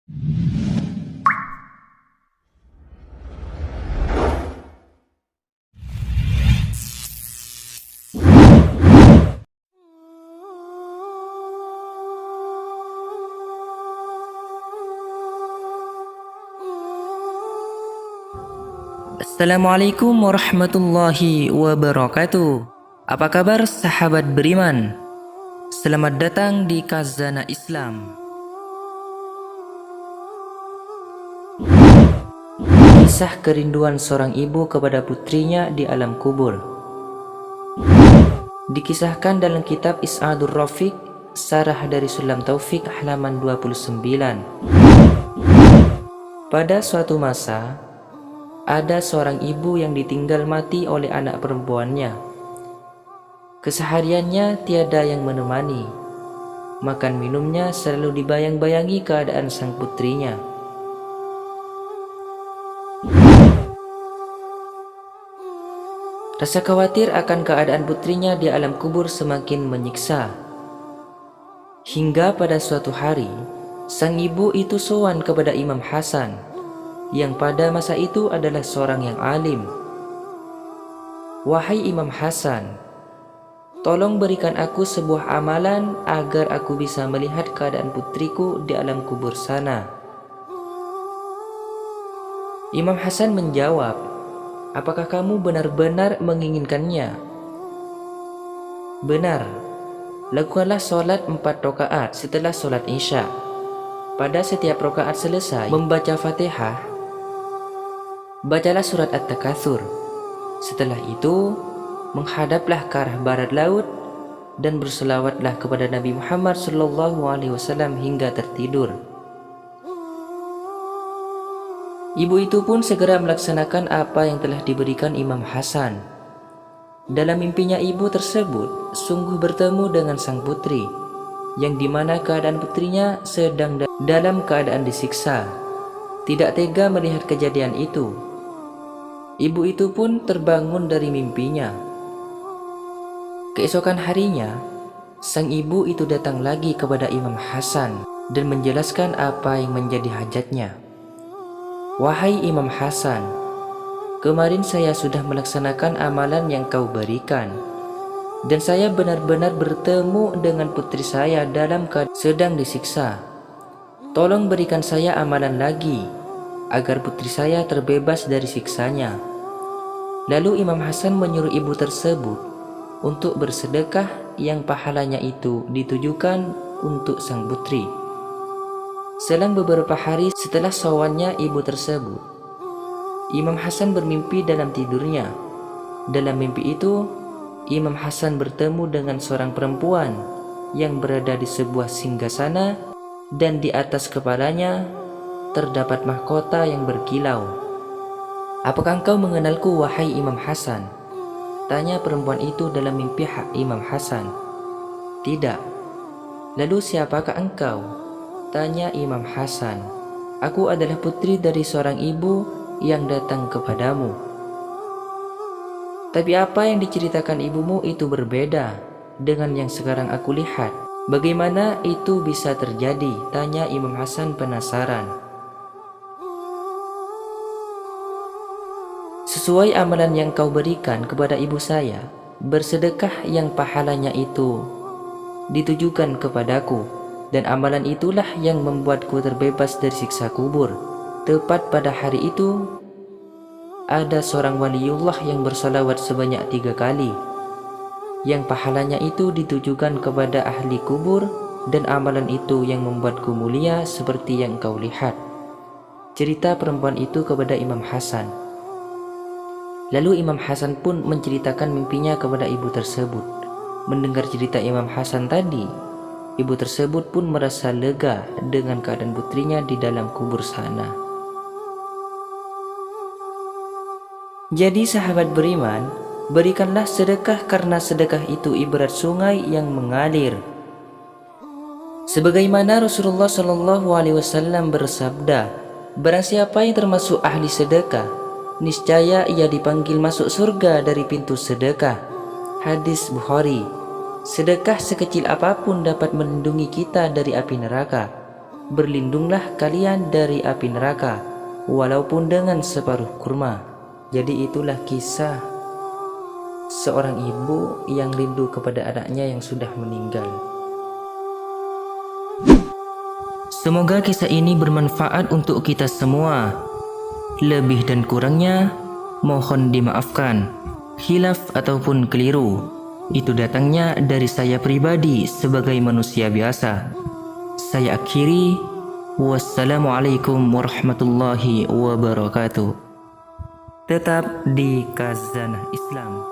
Assalamualaikum warahmatullahi wabarakatuh. Apa kabar sahabat beriman? Selamat datang di Khazanah Islam. Kisah kerinduan seorang ibu kepada putrinya di alam kubur. Dikisahkan dalam kitab Is'adur Rafiq, Sarah dari Sulam Taufik halaman 29. Pada suatu masa, ada seorang ibu yang ditinggal mati oleh anak perempuannya. Kesehariannya tiada yang menemani. Makan minumnya selalu dibayang-bayangi keadaan sang putrinya. Rasa khawatir akan keadaan putrinya di alam kubur semakin menyiksa. Hingga pada suatu hari, sang ibu itu sowan kepada Imam Hasan, yang pada masa itu adalah seorang yang alim. "Wahai Imam Hasan, tolong berikan aku sebuah amalan agar aku bisa melihat keadaan putriku di alam kubur sana." Imam Hasan menjawab, "Apakah kamu benar-benar menginginkannya?" "Benar. Lakukanlah solat 4 rakaat setelah solat Isya. Pada setiap rakaat selesai membaca Fatihah, bacalah surat At-Takatsur. Setelah itu, menghadaplah ke arah barat laut dan berselawatlah kepada Nabi Muhammad SAW hingga tertidur." Ibu itu pun segera melaksanakan apa yang telah diberikan Imam Hasan. Dalam mimpinya ibu tersebut sungguh bertemu dengan sang putri, yang dimana keadaan putrinya sedang dalam keadaan disiksa. Tidak tega melihat kejadian itu, ibu itu pun terbangun dari mimpinya. Keesokan harinya, sang ibu itu datang lagi kepada Imam Hasan dan menjelaskan apa yang menjadi hajatnya. "Wahai Imam Hasan, kemarin saya sudah melaksanakan amalan yang kau berikan, dan saya benar-benar bertemu dengan putri saya dalam keadaan sedang disiksa. Tolong berikan saya amalan lagi, agar putri saya terbebas dari siksanya." Lalu Imam Hasan menyuruh ibu tersebut untuk bersedekah yang pahalanya itu ditujukan untuk sang putri. Selang beberapa hari setelah sowannya ibu tersebut, Imam Hasan bermimpi dalam tidurnya. Dalam mimpi itu, Imam Hasan bertemu dengan seorang perempuan yang berada di sebuah singgasana, dan di atas kepalanya terdapat mahkota yang berkilau. "Apakah engkau mengenalku, wahai Imam Hasan?" tanya perempuan itu dalam mimpi Imam Hasan. "Tidak." "Lalu siapakah engkau?" tanya Imam Hasan. "Aku adalah putri dari seorang ibu yang datang kepadamu." "Tapi apa yang diceritakan ibumu itu berbeda dengan yang sekarang aku lihat. Bagaimana itu bisa terjadi?" tanya Imam Hasan penasaran. "Sesuai amalan yang kau berikan kepada ibu saya, bersedekah yang pahalanya itu ditujukan kepadaku, dan amalan itulah yang membuatku terbebas dari siksa kubur. Tepat pada hari itu, ada seorang waliullah yang bersalawat sebanyak 3 kali, yang pahalanya itu ditujukan kepada ahli kubur, dan amalan itu yang membuatku mulia seperti yang kau lihat." Cerita perempuan itu kepada Imam Hasan. Lalu Imam Hasan pun menceritakan mimpinya kepada ibu tersebut. Mendengar cerita Imam Hasan tadi, ibu tersebut pun merasa lega dengan keadaan putrinya di dalam kubur sana. Jadi sahabat beriman, berikanlah sedekah karena sedekah itu ibarat sungai yang mengalir. Sebagaimana Rasulullah SAW bersabda, "Barang siapa yang termasuk ahli sedekah, niscaya ia dipanggil masuk surga dari pintu sedekah." Hadis Bukhari. Sedekah sekecil apapun dapat melindungi kita dari api neraka. berlindunglah kalian dari api neraka, walaupun dengan separuh kurma. Jadi itulah kisah seorang ibu yang rindu kepada anaknya yang sudah meninggal. Semoga kisah ini bermanfaat untuk kita semua. Lebih dan kurangnya mohon dimaafkan. Khilaf ataupun keliru itu datangnya dari saya pribadi sebagai manusia biasa. Saya akhiri. Wassalamualaikum warahmatullahi wabarakatuh. Tetap di Khazanah Islam.